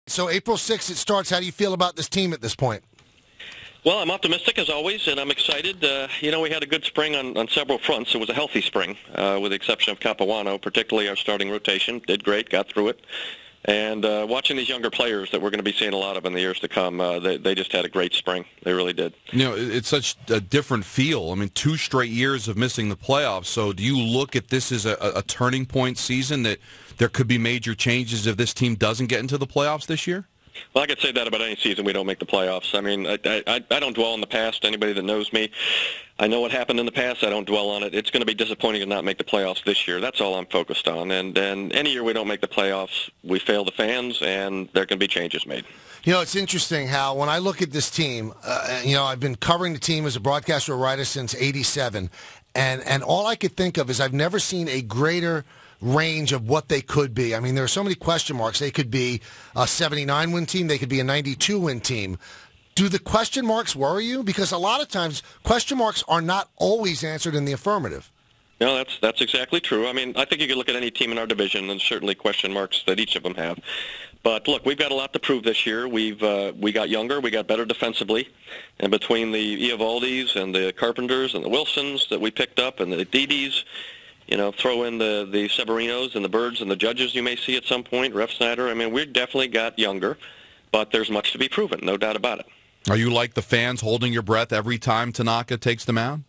So April 6th it starts. How do you feel about this team at this point? Well, I'm optimistic as always, and I'm excited. We had a good spring on several fronts. It was a healthy spring, with the exception of Capuano, particularly our starting rotation. Did great, got through it. And watching these younger players that we're going to be seeing a lot of in the years to come, they just had a great spring. They really did. It's such a different feel. I mean, 2 straight years of missing the playoffs. So do you look at this as a turning point season that there could be major changes if this team doesn't get into the playoffs this year? Well, I could say that about any season we don't make the playoffs. I mean, I don't dwell on the past. Anybody that knows me, I know what happened in the past. I don't dwell on it. It's going to be disappointing to not make the playoffs this year. That's all I'm focused on. And any year we don't make the playoffs, we fail the fans, and there can be changes made. It's interesting how when I look at this team, I've been covering the team as a broadcaster or writer since '87, and all I could think of is I've never seen a greater range of what they could be. I mean, there are so many question marks. They could be a 79-win team. They could be a 92-win team. Do the question marks worry you? Because a lot of times, question marks are not always answered in the affirmative. No, that's exactly true. I mean, I think you could look at any team in our division, and certainly question marks that each of them have. But look, we've got a lot to prove this year. We got younger, we got better defensively, and between the Iavaldis and the Carpenters and the Wilsons that we picked up and the Didis, throw in the Severinos and the Birds and the Judges you may see at some point, Ref Snyder. I mean, we definitely got younger, but there's much to be proven, no doubt about it. Are you like the fans holding your breath every time Tanaka takes the mound?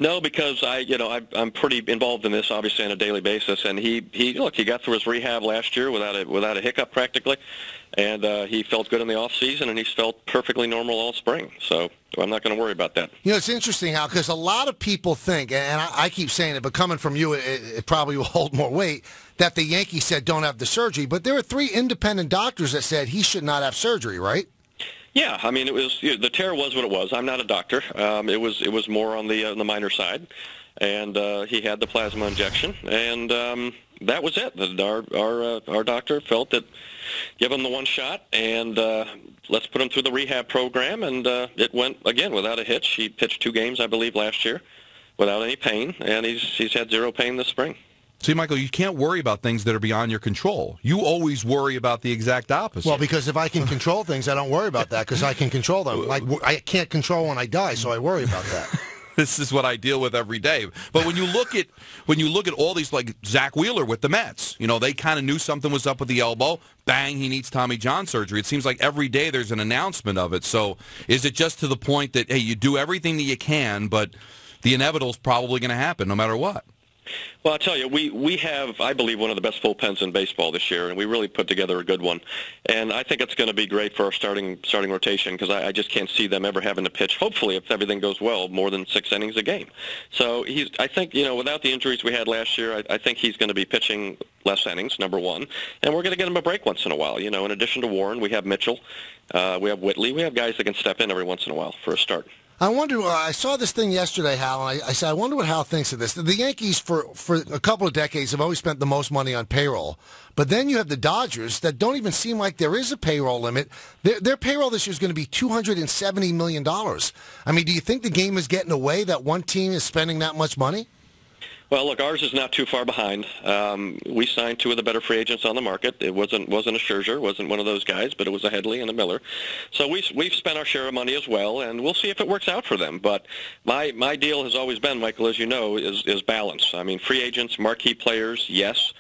No, because I'm pretty involved in this, obviously, on a daily basis. And he got through his rehab last year without a hiccup practically, and he felt good in the off season, and he's felt perfectly normal all spring. So I'm not going to worry about that. It's interesting how, because a lot of people think, and I keep saying it, but coming from you, it probably will hold more weight, that the Yankees said don't have the surgery. But there were 3 independent doctors that said he should not have surgery, right? Yeah, I mean, it was the tear was what it was. I'm not a doctor. It was more on the minor side, and he had the plasma injection, and that was it. Our doctor felt that give him the one shot, and let's put him through the rehab program, and it went again without a hitch. He pitched 2 games, I believe, last year without any pain, and he's had 0 pain this spring. See, Michael, you can't worry about things that are beyond your control. You always worry about the exact opposite. Well, because if I can control things, I don't worry about that because I can control them. Like, I can't control when I die, so I worry about that. This is what I deal with every day. But when you look at all these, like Zach Wheeler with the Mets, they kind of knew something was up with the elbow. Bang, he needs Tommy John surgery. It seems like every day there's an announcement of it. So is it just to the point that, hey, you do everything that you can, but the inevitable is probably going to happen no matter what? Well, I'll tell you, we have, I believe, one of the best bullpens in baseball this year, and we really put together a good one. And I think it's going to be great for our starting rotation because I just can't see them ever having to pitch, hopefully, if everything goes well, more than 6 innings a game. So I think, without the injuries we had last year, I think he's going to be pitching less innings, number one. And we're going to get him a break once in a while. In addition to Warren, we have Mitchell, we have Whitley. We have guys that can step in every once in a while for a start. I wonder, I saw this thing yesterday, Hal, and I said, I wonder what Hal thinks of this. The Yankees, for a couple of decades, have always spent the most money on payroll. But then you have the Dodgers that don't even seem like there is a payroll limit. Their payroll this year is going to be $270 million. I mean, do you think the game is getting away that one team is spending that much money? Well, look, ours is not too far behind. We signed 2 of the better free agents on the market. It wasn't a Scherzer, wasn't one of those guys, but it was a Headley and a Miller. So we've spent our share of money as well, and we'll see if it works out for them. But my deal has always been, Michael, as you know, is balance. I mean, free agents, marquee players, yes,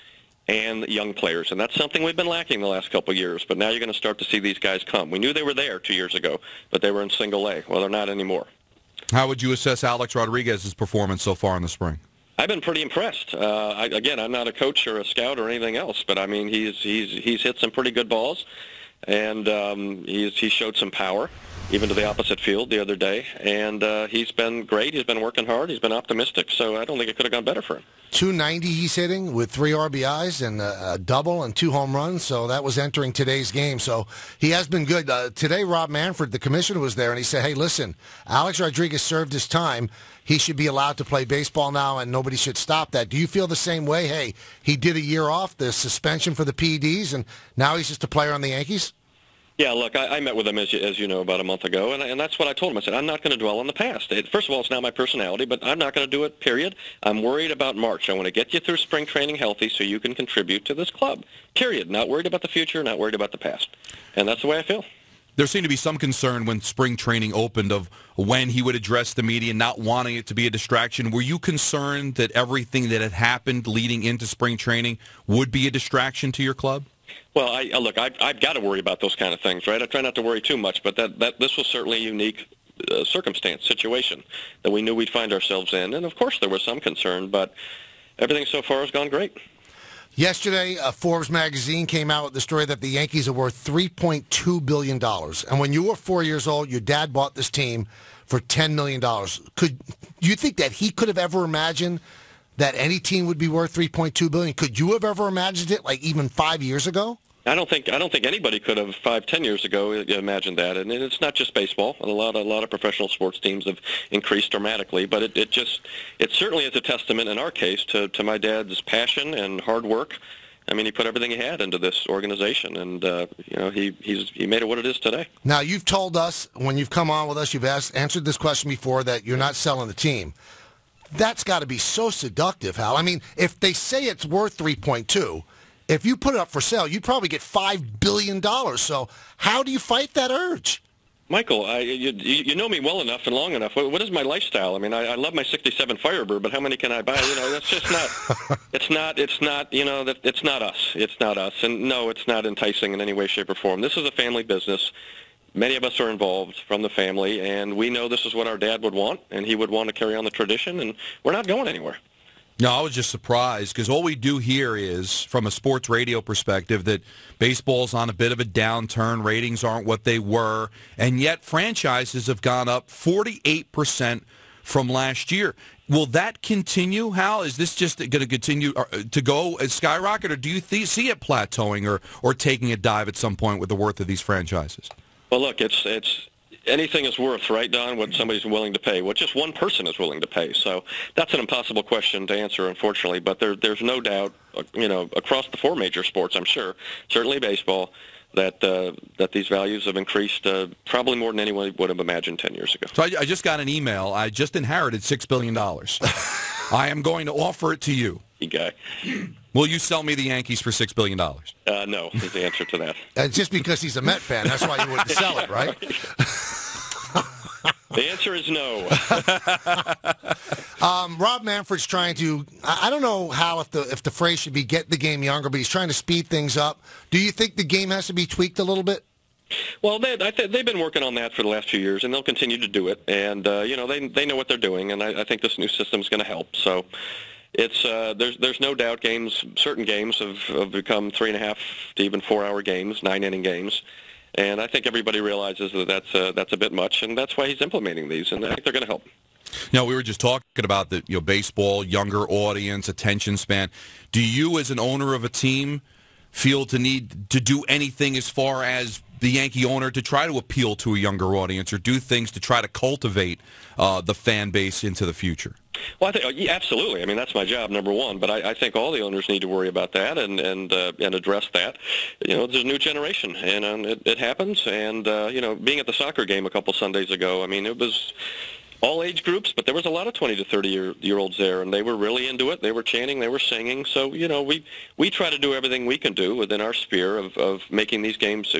and young players. And that's something we've been lacking the last couple of years. But now you're going to start to see these guys come. We knew they were there 2 years ago, but they were in single A. Well, they're not anymore. How would you assess Alex Rodriguez's performance so far in the spring? I've been pretty impressed. I'm not a coach or a scout or anything else, but I mean, he's hit some pretty good balls, and he showed some power, even to the opposite field the other day. And he's been great. He's been working hard. He's been optimistic. So I don't think it could have gone better for him. 290 he's hitting with 3 RBIs and a double and 2 home runs. So that was entering today's game. So he has been good. Today, Rob Manfred, the commissioner, was there, and he said, hey, listen, Alex Rodriguez served his time. He should be allowed to play baseball now, and nobody should stop that. Do you feel the same way? Hey, he did a year off, the suspension for the PEDs, and now he's just a player on the Yankees? Yeah, look, I met with him, as you know, about a month ago, and that's what I told him. I said, I'm not going to dwell on the past. First of all, it's not my personality, but I'm not going to do it, period. I'm worried about March. I want to get you through spring training healthy so you can contribute to this club, period. Not worried about the future, not worried about the past. And that's the way I feel. There seemed to be some concern when spring training opened of when he would address the media, not wanting it to be a distraction. Were you concerned that everything that had happened leading into spring training would be a distraction to your club? Well, look, I've got to worry about those kind of things, right? I try not to worry too much, but this was certainly a unique situation that we knew we'd find ourselves in. And, of course, there was some concern, but everything so far has gone great. Yesterday, Forbes magazine came out with the story that the Yankees are worth $3.2 billion. And when you were 4 years old, your dad bought this team for $10 million. Could you think that he could have ever imagined that any team would be worth $3.2 billion? Could you have ever imagined it, like even 5 years ago? I don't think anybody could have 5-10 years ago imagined that. And it's not just baseball. A lot of professional sports teams have increased dramatically. But it certainly is a testament in our case to my dad's passion and hard work. I mean, he put everything he had into this organization, and he made it what it is today. Now, you've told us when you've come on with us, you've answered this question before, that you're not selling the team. That's got to be so seductive, Hal. I mean, if they say it's worth 3.2, if you put it up for sale, you'd probably get $5 billion. So how do you fight that urge? Michael, you know me well enough and long enough. What is my lifestyle? I mean, I love my '67 Firebird, but how many can I buy? That's just not. It's not us. It's not us. And no, it's not enticing in any way, shape, or form. This is a family business. Many of us are involved from the family, and we know this is what our dad would want, and he would want to carry on the tradition, and we're not going anywhere. No, I was just surprised because all we do here is, from a sports radio perspective, that baseball's on a bit of a downturn, ratings aren't what they were, and yet franchises have gone up 48% from last year. Will that continue, Hal? Is this just going to continue to go skyrocket, or do you see it plateauing or taking a dive at some point with the worth of these franchises? Well, look, it's anything is worth, right, Don, what somebody's willing to pay, what just one person is willing to pay. So that's an impossible question to answer, unfortunately. But there's no doubt, across the four major sports, I'm sure, certainly baseball, that these values have increased probably more than anyone would have imagined 10 years ago. So I just got an email. I just inherited $6 billion. I am going to offer it to you. You guy. Will you sell me the Yankees for $6 billion? No, is the answer to that. Just because he's a Met fan, that's why you wouldn't sell it, right? The answer is no. Rob Manfred's trying to, I don't know how if the phrase should be get the game younger, but he's trying to speed things up. Do you think the game has to be tweaked a little bit? Well, they've been working on that for the last few years, and they'll continue to do it. And, they know what they're doing, and I think this new system is going to help. So it's there's no doubt certain games have become 3.5 to even 4-hour games, 9-inning games. And I think everybody realizes that that's a bit much, and that's why he's implementing these, and I think they're going to help. We were just talking about the baseball, younger audience, attention span. Do you, as an owner of a team, feel to need to do anything as far as the Yankee owner to try to appeal to a younger audience or do things to try to cultivate the fan base into the future? Well, I think absolutely. I mean, that's my job, number one. But I think all the owners need to worry about that and address that. There's a new generation, and it happens. And being at the soccer game a couple Sundays ago, I mean, it was all age groups, but there was a lot of 20 to 30-year-olds there, and they were really into it. They were chanting, they were singing. So, we try to do everything we can do within our sphere of making these games,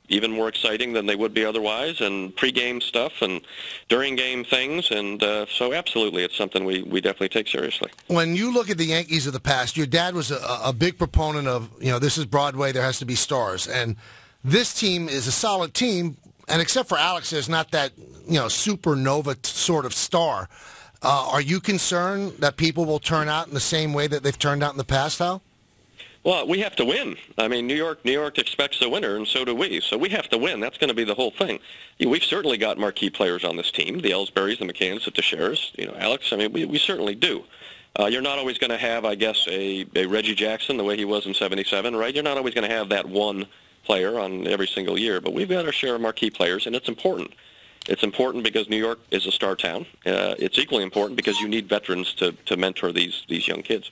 even more exciting than they would be otherwise, and pre-game stuff and during-game things. And so absolutely, it's something we definitely take seriously. When you look at the Yankees of the past, your dad was a big proponent of, this is Broadway, there has to be stars. And this team is a solid team, and except for Alex, there's not that, supernova sort of star. Are you concerned that people will turn out in the same way that they've turned out in the past, Hal? Well, we have to win. I mean, New York expects a winner, and so do we. So we have to win. That's going to be the whole thing. We've certainly got marquee players on this team, the Ellsburys, the McCanns, the Teixeiras, Alex. I mean, we certainly do. You're not always going to have, I guess, a Reggie Jackson the way he was in '77, right? You're not always going to have that one player on every single year, but we've got our share of marquee players, and it's important. It's important because New York is a star town. It's equally important because you need veterans to mentor these young kids.